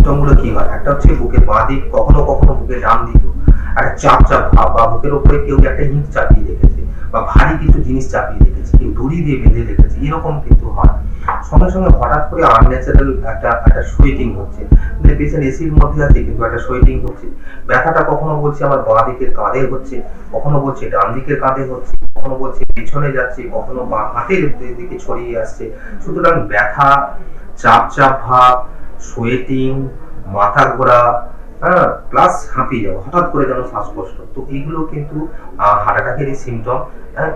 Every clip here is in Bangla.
সিমটম গুলো কি হয়, একটা হচ্ছে বুকের বাঁ দিক, কখনো কখনো বুকের ডান দিক একটা চাপ চাপ ভাব, বা বুকের উপরে কেউ একটা ইট চাপিয়ে রেখেছে বা ভারী কিছু জিনিস চাপিয়ে রেখেছে, কেউ দড়ি দিয়ে বেঁধে রেখেছে, এরকম কিন্তু হয়। সঙ্গে সঙ্গে হঠাৎ করে আনন্যাচারাল একটা সোয়েটিং হচ্ছে, মানে পেশেন্ট এসির মধ্যে আছে কিন্তু একটা সোয়েটিং হচ্ছে। ব্যথাটা কখনো বলছে আমার বাঁ দিকের কাঁধে হচ্ছে, কখনো বলছে ডান দিকের কাঁধে হচ্ছে, কখনো বলছে পেছনে যাচ্ছে, কখনো বাঁ হাতের দিকে ছড়িয়ে আসছে। সুতরাং ব্যথা, চাপ চাপ ভাব, সোয়েটিং, মাথা ঘোরা, হ্যাঁ, প্লাস হাঁপিয়ে যাওয়া, হঠাৎ করে যেন শ্বাসকষ্ট, তো এইগুলো কিন্তু হার্ট অ্যাটাকেরই সিমটম।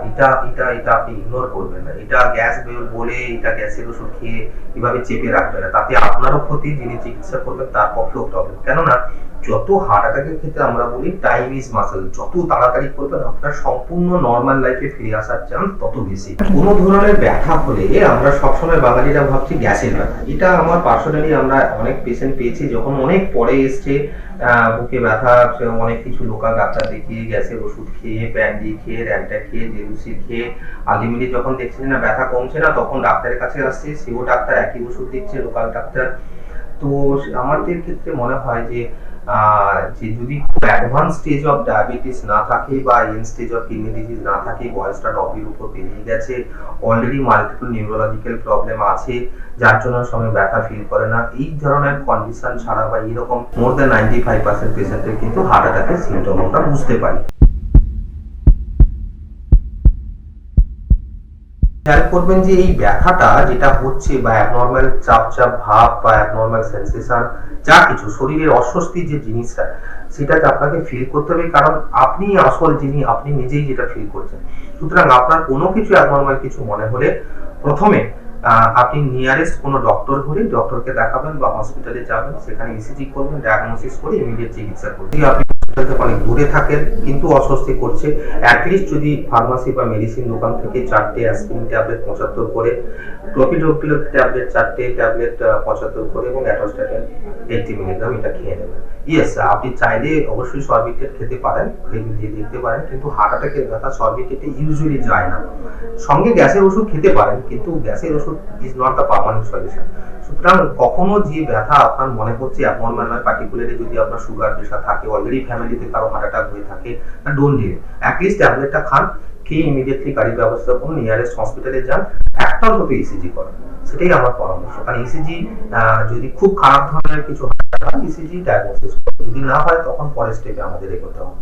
এটা এটা এটা আপনি ইগনোর করবেন না, এটা গ্যাস বলে এটা গ্যাসের ওষুধ খেয়ে এভাবে চেপে রাখবেন না, তাতে আপনারও ক্ষতি, যিনি চিকিৎসা করবেন তার পক্ষেও প্রবলেম। কেননা যত হার্ট অ্যাটাকের ক্ষেত্রে আমরা বলি টাইম ইজ মাসেল, যত তাড়াতাড়ি করবেন আপনার সম্পূর্ণ নর্মাল লাইফে ফিরে আসার চান্স তত বেশি। কোনো ধরনের ব্যথা হলে আমরা সবসময় বাঙালিরা ভাবছি গ্যাসের ব্যথা, এটা আমার পার্সোনালি আমরা অনেক পেশেন্ট পেয়েছি যখন অনেক পরে এসছে, বুকে ব্যথা, অনেক কিছু লোকাল ডাক্তার দেখিয়ে, গ্যাসের ওষুধ খেয়ে, প্যান্ডি খেয়ে, র্যান্টা খেয়ে, জেলুসিল খেয়ে, আলটিমেটলি যখন দেখছে না ব্যথা কমছে না, তখন ডাক্তারের কাছে আসছে, সেও ডাক্তার একই ওষুধ দিচ্ছে, লোকাল ডাক্তার। তো আমাদের ক্ষেত্রে মনে হয় যে যদি খুব অ্যাডভান্স স্টেজ অফ ডায়াবেটিস না থাকে বা end stage of kidney disease না থাকে, বয়সটা 90-এর উপর পেরিয়ে গেছে, অলরেডি মাল্টিপল নিউরোলজিক্যাল প্রবলেম আছে যার জন্য সময় ব্যথা ফিল করে না, এই ধরনের কন্ডিশন ছাড়া বা এরকম মোর দ্যান 95% পেশেন্টের কিন্তু হার্ট অ্যাটাকের সিমটম আমরা বুঝতে পারি। খেয়াল করবেন যে এই ব্যথাটা যেটা হচ্ছে বা অ্যাবনর্মাল চাপ চাপ ভাব বা অ্যাবনর্মাল সেন্সেশন, যা কিছু শরীরের অস্বস্তি যে জিনিসটা, সেটাকে আপনাকে ফিল করতে হবে, কারণ আপনি আসল যিনি, আপনি নিজেই যেটা ফিল করছেন। সুতরাং আপনার কোনো কিছু অ্যাবনর্মাল কিছু মনে হলে প্রথমে আপনি নিয়ারেস্ট কোনো ডক্টর হলে ডক্টরকে দেখাবেন বা হসপিটালে যাবেন, সেখানে ইসিজি করবেন, ডায়াগনোসিস করে ইমিডিয়েট চিকিৎসা করবেন। যদি আপনি অনেক দূরে থাকেন কিন্তু অস্বস্তি করছে, অ্যাটলিস্ট যদি ফার্মাসি বা মেডিসিন দোকান থেকে 4টে অ্যাসপিরিন ট্যাবলেট 75 করে, ক্লোপিডোগ্রাল ট্যাবলেট 4টে ট্যাবলেট 75 করে এবং অ্যাটোস্ট্যাটিন 80 মিলিগ্রাম এটা খেয়ে নেবেন। ইয়েস, আপনি চাইলে অবশ্যই সরবিটেট খেতে পারেন, খেয়ে দেখতে পারেন, কিন্তু হার্ট অ্যাটাকের ব্যথা সরবিটেটে ইউজুয়ালি যায় না। সঙ্গে গ্যাসের ওষুধ খেতে পারেন, কিন্তু গ্যাসের ওষুধ is not the permanent solution. সুতরাং কখনো যে ব্যথা আপনার মনে হচ্ছে অ্যাবনর্মাল নয়, পার্টিকুলারলি যদি আপনার সুগার প্রেশার থাকে, অলরেডি ফ্যামিলিতে কারো হার্ট অ্যাটাক হয়ে থাকে, ডোন্ট ডিলে, অ্যাটলিস্ট ট্যাবলেটটা খান, খেয়ে ইমিডিয়েটলি গাড়ির ব্যবস্থা করুন, নিয়ারেস্ট হসপিটালে যান, একটা অন্তত ইসিজি করেন, সেটাই আমার পরামর্শ। কারণ ইসিজি যদি খুব খারাপ ধরনের কিছু হয়, ইসিজি ডায়াগনোসিস করুন, যদি না হয় তখন পরের স্টেপে আমাদের এগোতে হবে।